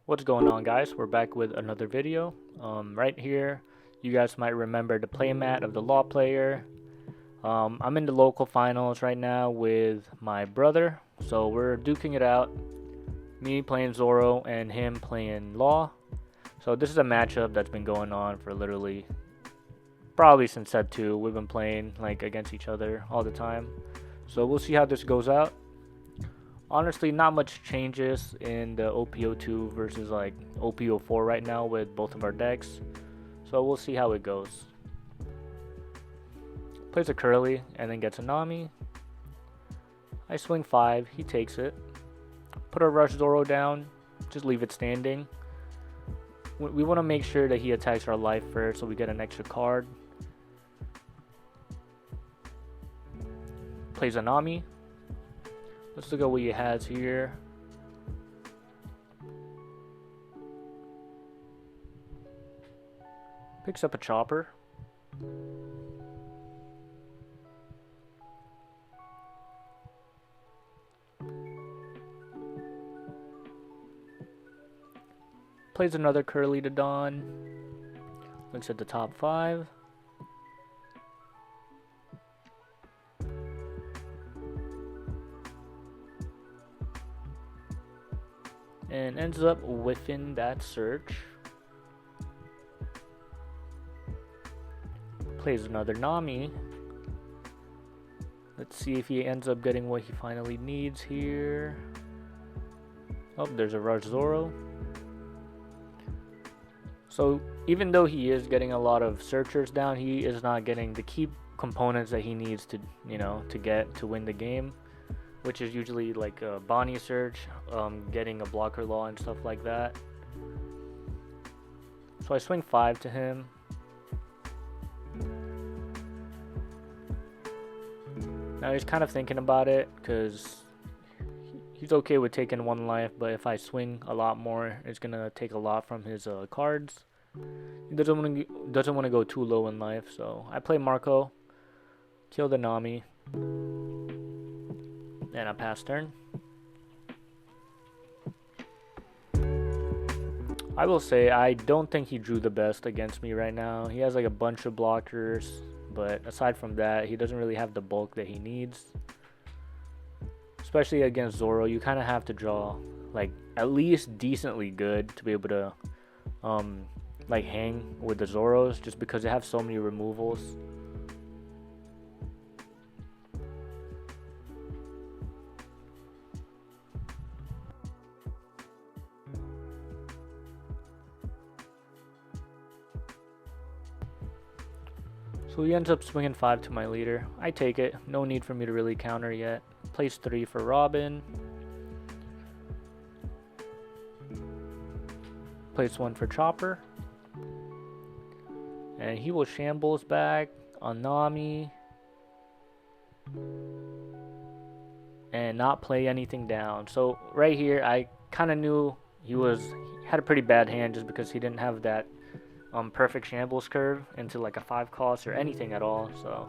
What's going on, guys? We're back with another video. Right here, you guys might remember the playmat of the law player. I'm in the local finals right now with my brother, so we're duking it out. Me playing Zoro and him playing law. So this is a matchup that's been going on for literally probably since set 2. We've been playing like against each other all the time. So we'll see how this goes out. Honestly, not much changes in the OP02 versus like OP04 right now with both of our decks. So we'll see how it goes. Plays a Curly and then gets a Nami. I swing 5, he takes it. Put a Rush Zoro down, just leave it standing. We want to make sure that he attacks our life first so we get an extra card. Plays a Nami. Let's look at what he has here. Picks up a Chopper. Plays another Curly to Dawn. Looks at the top 5. And ends up whiffing that search. Plays another Nami. Let's see if he ends up getting what he finally needs here. Oh, there's a Rush Zoro. So even though he is getting a lot of searchers down, he is not getting the key components that he needs to, to get to win the game, which is usually like a Bonnie search, getting a blocker law and stuff like that. So I swing 5 to him. Now he's kind of thinking about it because he's okay with taking 1 life, but if I swing a lot more, it's gonna take a lot from his cards. He doesn't want to go too low in life, so I play Marco, kill the Nami, and I pass turn. I will say I don't think he drew the best against me right now. He has like a bunch of blockers, but aside from that, he doesn't really have the bulk that he needs. Especially against Zoro, you kind of have to draw like at least decently good to be able to like hang with the Zoros, just because they have so many removals. So he ends up swinging 5 to my leader. I take it. No need for me to really counter yet. Plays 3 for Robin. Plays 1 for Chopper. And he will shambles back on Nami. And not play anything down. So right here, I kind of knew he had a pretty bad hand just because he didn't have that perfect shambles curve into like a 5 cost or anything at all. So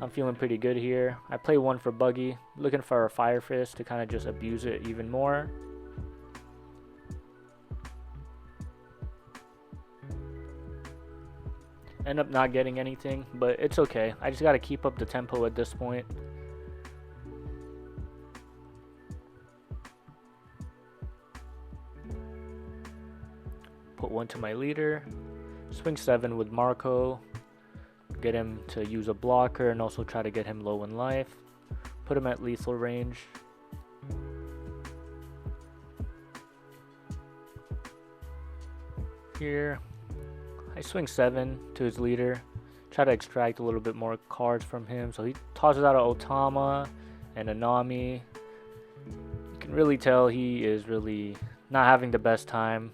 I'm feeling pretty good here. I play 1 for Buggy, looking for a Fire Fist to kind of just abuse it even more. End up not getting anything, but it's okay. I just got to keep up the tempo at this point. Put 1 to my leader. Swing 7 with Marco. Get him to use a blocker and also try to get him low in life. Put him at lethal range. Here, I swing 7 to his leader. Try to extract a little bit more cards from him. So he tosses out an Otama and a Nami. You can really tell he is really not having the best time.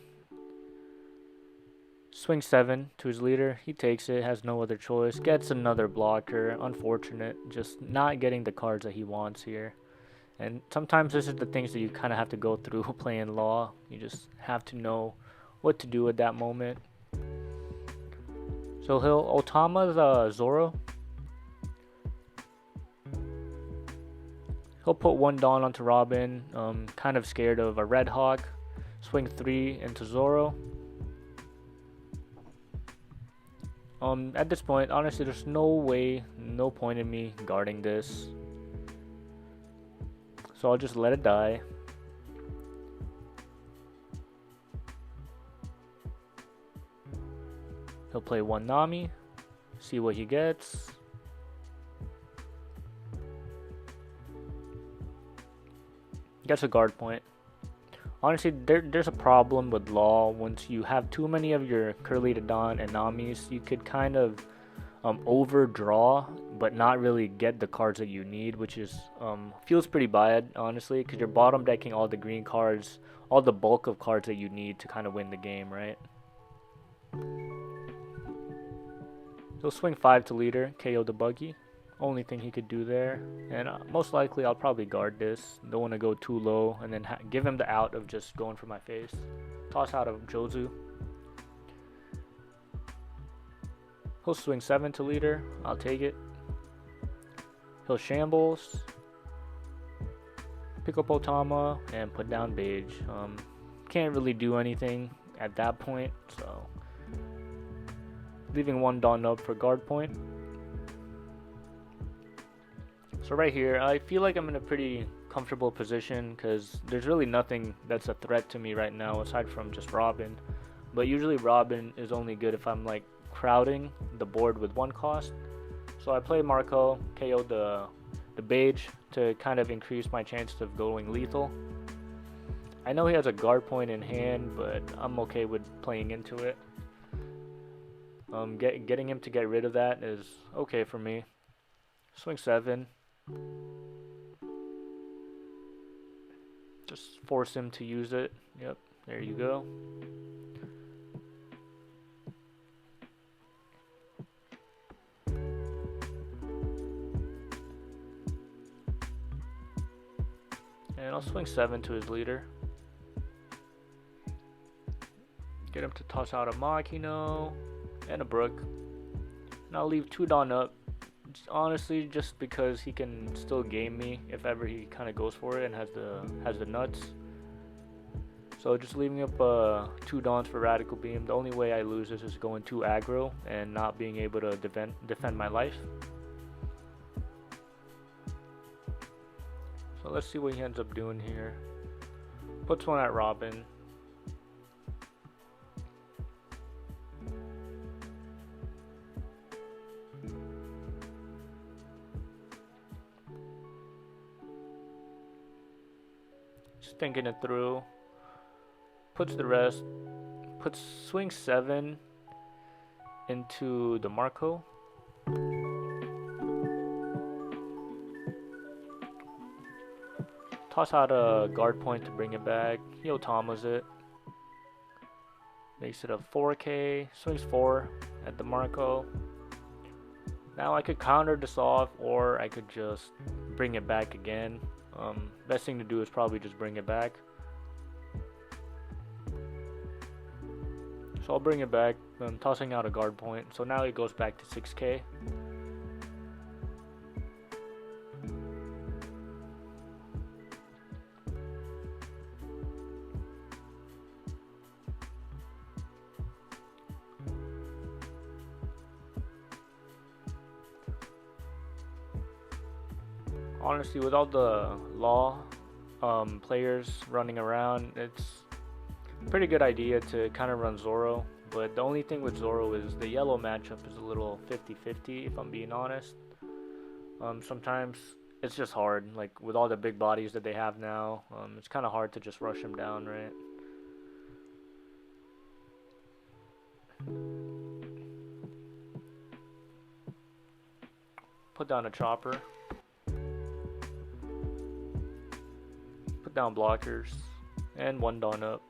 Swing 7 to his leader. He takes it, has no other choice. Gets another blocker. Unfortunate. Just not getting the cards that he wants here. And sometimes this is the things that you kind of have to go through playing Law. You just have to know what to do at that moment. So he'll Otama the Zoro. He'll put 1 Dawn onto Robin. Kind of scared of a Red Hawk. Swing 3 into Zoro. At this point, honestly, there's no point in me guarding this. So I'll just let it die. He'll play one Nami, see what he gets. Gets a guard point. Honestly, there's a problem with Law. Once you have too many of your Curly to Dawn and Namis, you could kind of overdraw, but not really get the cards that you need, which is feels pretty bad, honestly, because you're bottom decking all the green cards, all the bulk of cards that you need to kind of win the game, right? He'll swing 5 to leader, KO the buggy. Only thing he could do there, and most likely I'll probably guard this. Don't want to go too low, and then give him the out of just going for my face. Toss out of Jozu. He'll swing 7 to leader. I'll take it. He'll shambles, pick up Otama, and put down Beige. Can't really do anything at that point, so leaving one Dawn up for guard point. So right here, I feel like I'm in a pretty comfortable position because there's really nothing that's a threat to me right now aside from just Robin. But usually Robin is only good if I'm like crowding the board with one cost. So I play Marco, KO the Beige to kind of increase my chances of going lethal. I know he has a guard point in hand, but I'm okay with playing into it. Getting him to get rid of that is okay for me. Swing 7. Just force him to use it. Yep, there you go. And I'll swing 7 to his leader. Get him to toss out a Makino and a Brook. And I'll leave 2 Dawn up. Honestly, just because he can still game me if ever he kind of goes for it and has the nuts. So just leaving up 2 Dawns for Radical Beam. The only way I lose this is going too aggro and not being able to defend my life. So let's see what he ends up doing here. Puts one at Robin. Just thinking it through. Puts the rest. Puts swing 7 into the Marco. Toss out a guard point to bring it back. He Otama's it. Makes it a 4K. Swings 4 at the Marco. Now I could counter this off, or I could just bring it back again. Best thing to do is probably just bring it back. So I'll bring it back. I'm tossing out a guard point. So now it goes back to 6K. Honestly, with all the law players running around, it's a pretty good idea to kind of run Zoro. But the only thing with Zoro is the yellow matchup is a little 50-50, if I'm being honest. Sometimes it's just hard, like with all the big bodies that they have now. It's kind of hard to just rush them down, right? Put down a chopper. Put down blockers. And 1 Dawn up.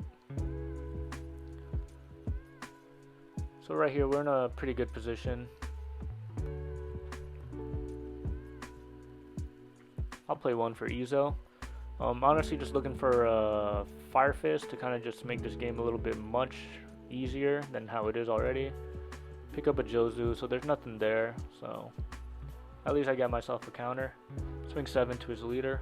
So right here, we're in a pretty good position. I'll play 1 for Ezo. Honestly, just looking for Fire Fist to kind of just make this game a little bit much easier than how it is already. Pick up a Jozu, so there's nothing there. So at least I got myself a counter. Swing 7 to his leader.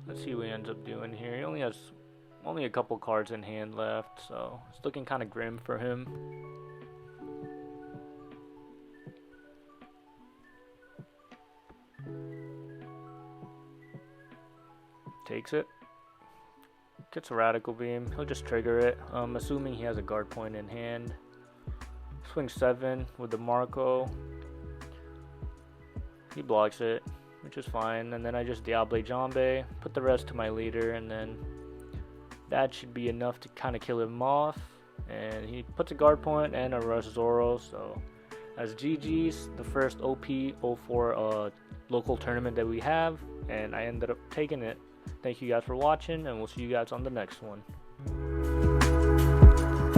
Let's see what he ends up doing here. He only has a couple cards in hand left, so it's looking kind of grim for him. Takes it. Gets a Radical Beam. He'll just trigger it. Assuming he has a guard point in hand. Swing 7 with the Marco. He blocks it, which is fine. And then I just Diable Jambe, put the rest to my leader, and then that should be enough to kind of kill him off. And he puts a guard point and a rush Zoro. So as GG's, the first OP04 local tournament that we have, and I ended up taking it. Thank you guys for watching, and we'll see you guys on the next one.